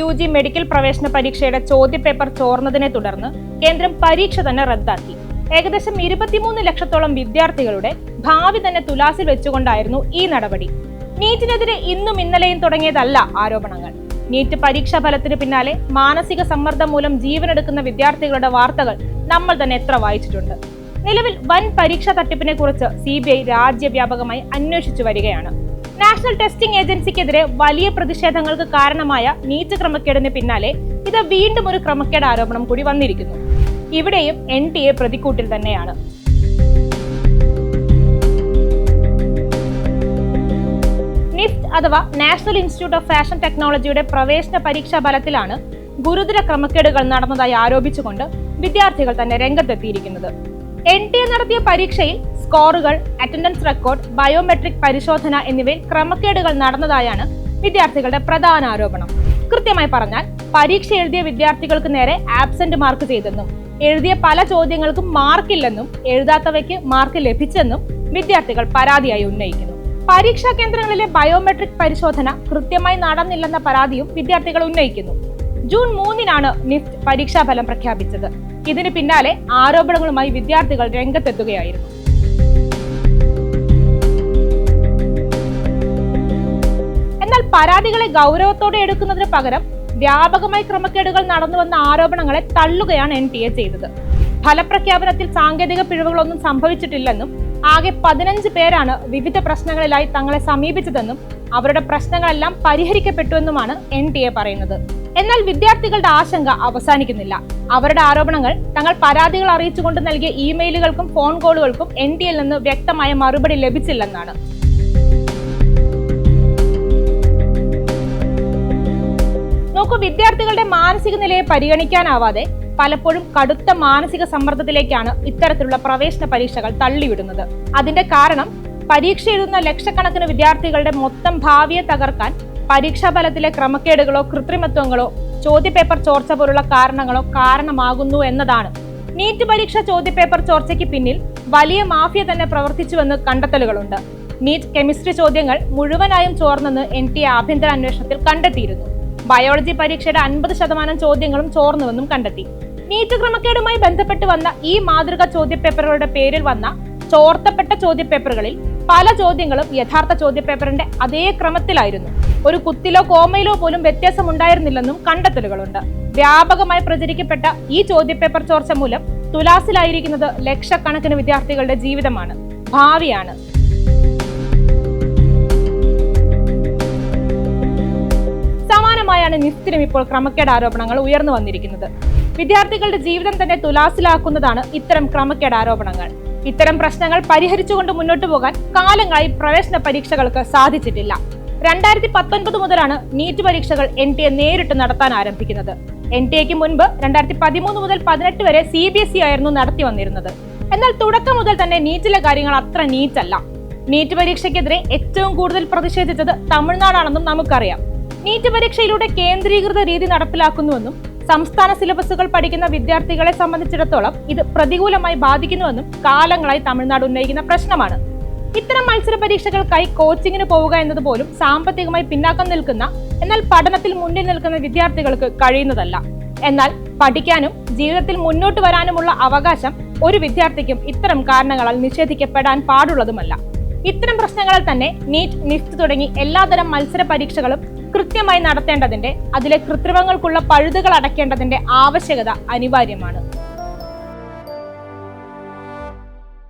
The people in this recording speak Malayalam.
UG മെഡിക്കൽ പ്രവേശന പരീക്ഷയുടെ ചോദ്യപേപ്പർ ചോർന്നതിനെ തുടർന്ന് കേന്ദ്രം പരീക്ഷ തന്നെ റദ്ദാക്കി. ഏകദേശം 23 ലക്ഷത്തോളം വിദ്യാർത്ഥികളുടെ ഭാവി തന്നെ തുലാസിൽ വെച്ചുകൊണ്ടായിരുന്നു ഈ നടപടി. നീറ്റിനെതിരെ ഇന്നും ഇന്നലെയും തുടങ്ങിയതല്ല ആരോപണങ്ങൾ. നീറ്റ് പരീക്ഷാ ഫലത്തിന് പിന്നാലെ മാനസിക സമ്മർദ്ദം മൂലം ജീവനെടുക്കുന്ന വിദ്യാർത്ഥികളുടെ വാർത്തകൾ നമ്മൾ തന്നെ എത്ര വായിച്ചിട്ടുണ്ട്. നിലവിൽ വൻ പരീക്ഷാ തട്ടിപ്പിനെ കുറിച്ച് CBI രാജ്യവ്യാപകമായി അന്വേഷിച്ചു വരികയാണ്. നാഷണൽ ടെസ്റ്റിംഗ് ഏജൻസിക്കെതിരെ വലിയ പ്രതിഷേധങ്ങൾക്ക് കാരണമായ നീറ്റ് ക്രമക്കേടിന് പിന്നാലെ ഇത് വീണ്ടും ഒരു ക്രമക്കേട് ആരോപണം കൂടി വന്നിരിക്കുന്നു. ഇവിടെയും NTA പ്രതിക്കൂട്ടിൽ തന്നെയാണ്. നിഫ്റ്റ് അഥവാ നാഷണൽ ഇൻസ്റ്റിറ്റ്യൂട്ട് ഓഫ് ഫാഷൻ ടെക്നോളജിയുടെ പ്രവേശന പരീക്ഷാ ഫലത്തിലാണ് ഗുരുതര ക്രമക്കേടുകൾ നടന്നതായി ആരോപിച്ചുകൊണ്ട് വിദ്യാർത്ഥികൾ തന്നെ രംഗത്തെത്തിയിരിക്കുന്നത്. NTA നടത്തിയ പരീക്ഷയിൽ സ്കോറുകൾ, അറ്റൻഡൻസ് റെക്കോർഡ്, ബയോമെട്രിക് പരിശോധന എന്നിവയിൽ ക്രമക്കേടുകൾ നടന്നതായാണ് വിദ്യാർത്ഥികളുടെ പ്രധാന ആരോപണം. കൃത്യമായി പറഞ്ഞാൽ പരീക്ഷ എഴുതിയ വിദ്യാർത്ഥികൾക്ക് നേരെ ആബ്സെന്റ് മാർക്ക് ചെയ്തെന്നും എഴുതിയ പല ചോദ്യങ്ങൾക്കും മാർക്കില്ലെന്നും എഴുതാത്തവയ്ക്ക് മാർക്ക് ലഭിച്ചെന്നും വിദ്യാർത്ഥികൾ പരാതിയായി ഉന്നയിക്കുന്നു. പരീക്ഷാ കേന്ദ്രങ്ങളിലെ ബയോമെട്രിക് പരിശോധന കൃത്യമായി നടന്നില്ലെന്ന പരാതിയും വിദ്യാർത്ഥികൾ ഉന്നയിക്കുന്നു. ജൂൺ 3-നാണ് നിഫ്റ്റ് പരീക്ഷാഫലം പ്രഖ്യാപിച്ചത്. ഇതിന് പിന്നാലെ ആരോപണങ്ങളുമായി വിദ്യാർത്ഥികൾ രംഗത്തെത്തുകയായിരുന്നു. എന്നാൽ പരാതികളെ ഗൗരവത്തോടെ എടുക്കുന്നതിന് പകരം വ്യാപകമായി ക്രമക്കേടുകൾ നടന്നുവെന്ന ആരോപണങ്ങളെ തള്ളുകയാണ് NTA ചെയ്തത്. ഫലപ്രഖ്യാപനത്തിൽ സാങ്കേതിക പിഴവുകളൊന്നും സംഭവിച്ചിട്ടില്ലെന്നും ആകെ 15 പേരാണ് വിവിധ പ്രശ്നങ്ങളിലായി തങ്ങളെ സമീപിച്ചതെന്നും അവരുടെ പ്രശ്നങ്ങളെല്ലാം പരിഹരിക്കപ്പെട്ടുവെന്നുമാണ് NTA പറയുന്നത്. എന്നാൽ വിദ്യാർത്ഥികളുടെ ആശങ്ക അവസാനിക്കുന്നില്ല. അവരുടെ ആരോപണങ്ങൾ തങ്ങൾ പരാതികൾ അറിയിച്ചുകൊണ്ട് നൽകിയ ഇമെയിലുകൾക്കും ഫോൺ കോളുകൾക്കും NTAയിൽ നിന്ന് വ്യക്തമായ മറുപടി ലഭിച്ചില്ലെന്നാണ്. നോക്കൂ, വിദ്യാർത്ഥികളുടെ മാനസിക നിലയെ പരിഗണിക്കാനാവാതെ പലപ്പോഴും കടുത്ത മാനസിക സമ്മർദ്ദത്തിലേക്കാണ് ഇത്തരത്തിലുള്ള പ്രവേശന പരീക്ഷകൾ തള്ളിവിടുന്നത്. അതിന്റെ കാരണം പരീക്ഷ എഴുതുന്ന ലക്ഷക്കണക്കിന് വിദ്യാർത്ഥികളുടെ മൊത്തം ഭാവിയെ തകർക്കാൻ പരീക്ഷാ ഫലത്തിലെ ക്രമക്കേടുകളോ കൃത്രിമത്വങ്ങളോ ചോദ്യപേപ്പർ ചോർച്ച പോലുള്ള കാരണങ്ങളോ കാരണമാകുന്നു എന്നതാണ്. നീറ്റ് പരീക്ഷ ചോദ്യപേപ്പർ ചോർച്ചയ്ക്ക് പിന്നിൽ വലിയ മാഫിയ തന്നെ പ്രവർത്തിച്ചുവെന്ന് കണ്ടെത്തലുകളുണ്ട്. നീറ്റ് കെമിസ്ട്രി ചോദ്യങ്ങൾ മുഴുവനായും ചോർന്നെന്ന് NTA ആഭ്യന്തര അന്വേഷണത്തിൽ കണ്ടെത്തിയിരുന്നു. ബയോളജി പരീക്ഷയുടെ 50% ചോദ്യങ്ങളും ചോർന്നുവെന്നും കണ്ടെത്തി. നീറ്റ് ക്രമക്കേടുമായി ബന്ധപ്പെട്ട് വന്ന ഈ മാതൃക ചോദ്യപേപ്പറുകളുടെ പേരിൽ വന്ന ചോർത്തപ്പെട്ട ചോദ്യപേപ്പറുകളിൽ പല ചോദ്യങ്ങളും യഥാർത്ഥ ചോദ്യപേപ്പറിന്റെ അതേ ക്രമത്തിലായിരുന്നു. ഒരു കുത്തിലോ കോമയിലോ പോലും വ്യത്യാസമുണ്ടായിരുന്നില്ലെന്നും കണ്ടെത്തലുകളുണ്ട്. വ്യാപകമായി പ്രചരിക്കപ്പെട്ട ഈ ചോദ്യപേപ്പർ ചോർച്ച മൂലം തുലാസിലായിരിക്കുന്നത് ലക്ഷക്കണക്കിന് വിദ്യാർത്ഥികളുടെ ജീവിതമാണ്, ഭാവിയാണ്. സമാനമായാണ് നിഫ്റ്റിലും ഇപ്പോൾ ക്രമക്കേട് ആരോപണങ്ങൾ ഉയർന്നു വന്നിരിക്കുന്നത്. വിദ്യാർത്ഥികളുടെ ജീവിതം തന്നെ തുലാസിലാക്കുന്നതാണ് ഇത്തരം ക്രമക്കേട് ആരോപണങ്ങൾ. ഇത്തരം പ്രശ്നങ്ങൾ പരിഹരിച്ചുകൊണ്ട് മുന്നോട്ടു പോകാൻ കാലങ്ങളായി പ്രവേശന പരീക്ഷകൾക്ക് സാധിച്ചിട്ടില്ല. 2019 മുതലാണ് നീറ്റ് പരീക്ഷകൾ NTA നേരിട്ട് നടത്താൻ ആരംഭിക്കുന്നത്. NTAക്ക് മുൻപ് 2013 മുതൽ 18 വരെ CBSE ആയിരുന്നു നടത്തി വന്നിരുന്നത്. എന്നാൽ തുടക്കം മുതൽ തന്നെ നീറ്റിലെ കാര്യങ്ങൾ അത്ര നീറ്റല്ല. നീറ്റ് പരീക്ഷയ്ക്കെതിരെ ഏറ്റവും കൂടുതൽ പ്രതിഷേധിച്ചത് തമിഴ്നാടാണെന്നും നമുക്കറിയാം. നീറ്റ് പരീക്ഷയിലൂടെ കേന്ദ്രീകൃത രീതി നടപ്പിലാക്കുന്നുവെന്നും സംസ്ഥാന സിലബസുകൾ പഠിക്കുന്ന വിദ്യാർത്ഥികളെ സംബന്ധിച്ചിടത്തോളം ഇത് പ്രതികൂലമായി ബാധിക്കുന്നുവെന്നും കാലങ്ങളായി തമിഴ്നാട് ഉന്നയിക്കുന്ന പ്രശ്നമാണ്. ഇത്തരം മത്സര പരീക്ഷകൾക്കായി കോച്ചിങ്ങിന് പോവുക എന്നത് പോലും സാമ്പത്തികമായി പിന്നാക്കം നിൽക്കുന്ന, എന്നാൽ പഠനത്തിൽ മുന്നിൽ നിൽക്കുന്ന വിദ്യാർത്ഥികൾക്ക് കഴിയുന്നതല്ല. എന്നാൽ പഠിക്കാനും ജീവിതത്തിൽ മുന്നോട്ട് വരാനുമുള്ള അവകാശം ഒരു വിദ്യാർത്ഥിക്കും ഇത്തരം കാരണങ്ങളാൽ നിഷേധിക്കപ്പെടാൻ പാടുള്ളതുമല്ല. ഇത്തരം പ്രശ്നങ്ങളാൽ തന്നെ നീറ്റ്, നിഫ്റ്റ് തുടങ്ങി എല്ലാതരം മത്സര പരീക്ഷകളും കൃത്യമായി നടത്തേണ്ടതിന്റെ, അതിലെ കൃത്രിമങ്ങൾക്കുള്ള പഴുതുകൾ അടയ്ക്കേണ്ടതിന്റെ ആവശ്യകത അനിവാര്യമാണ്.